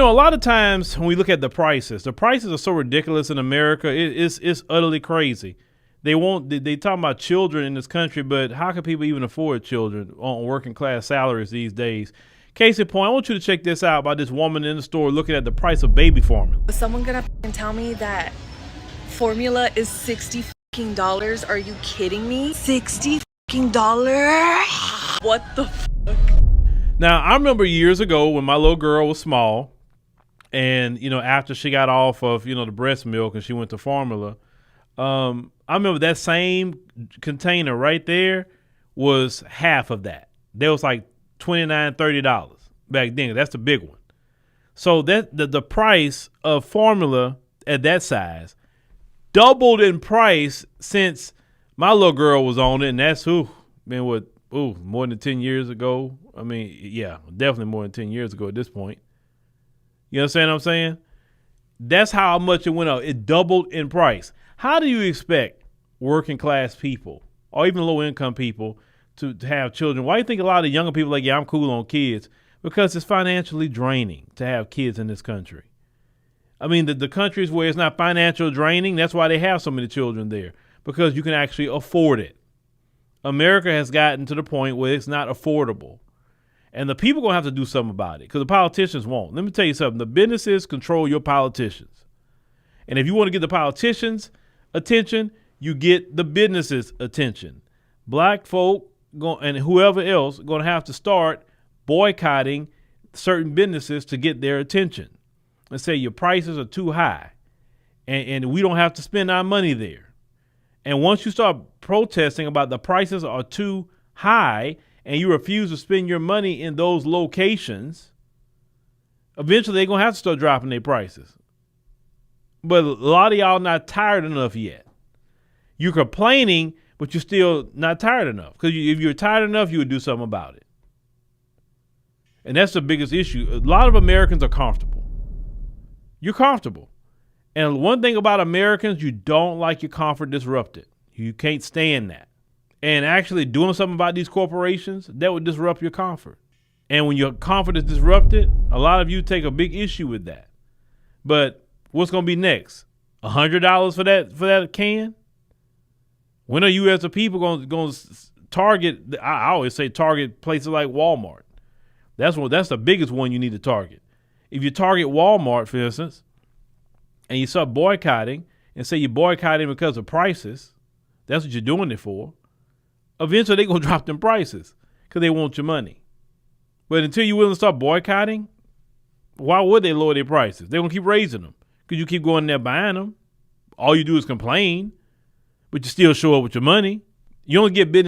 A lot of times when we look at the prices are so ridiculous in America. It's utterly crazy. They talk about children in this country, but how can people even afford children on working class salaries these days? Case in point, I want you to check this out about this woman in the store looking at the price of baby formula. Is someone gonna tell me that formula is $60? Are you kidding me? $60? What the fuck? Now, I remember years ago when my little girl was small and, after she got off of, the breast milk and she went to formula, I remember that same container right there was half of that. There was like $29, $30 back then. That's the big one. So that the price of formula at that size doubled in price since my little girl was on it, and that's more than 10 years ago. I mean, yeah, definitely more than 10 years ago at this point. You understand what I'm saying? That's how much it went up. It doubled in price. How do you expect working class people or even low income people to have children? Why do you think a lot of younger people are like, yeah, I'm cool on kids? Because it's financially draining to have kids in this country. I mean, the countries where it's not financial draining, that's why they have so many children there, because you can actually afford it. America has gotten to the point where it's not affordable. And the people are going to have to do something about it because the politicians won't. Let me tell you something. The businesses control your politicians. And if you want to get the politicians' attention, you get the businesses' attention. Black folk and whoever else are going to have to start boycotting certain businesses to get their attention and say your prices are too high and we don't have to spend our money there. And once you start protesting about the prices are too high and you refuse to spend your money in those locations, eventually they're going to have to start dropping their prices. But a lot of y'all not tired enough yet. You're complaining, but you're still not tired enough. Because if you're tired enough, you would do something about it. And that's the biggest issue. A lot of Americans are comfortable. You're comfortable. And one thing about Americans, you don't like your comfort disrupted. You can't stand that. And actually doing something about these corporations, that would disrupt your comfort. And when your comfort is disrupted, a lot of you take a big issue with that. But what's going to be next? $100 for that can? When are you as a people going to target? I always say target places like Walmart. That's the biggest one you need to target. If you target Walmart, for instance, and you start boycotting and say you're boycotting because of prices, that's what you're doing it for. Eventually they're going to drop them prices because they want your money. But until you're willing to start boycotting, why would they lower their prices? They're going to keep raising them because you keep going there buying them. All you do is complain, but you still show up with your money. You only get business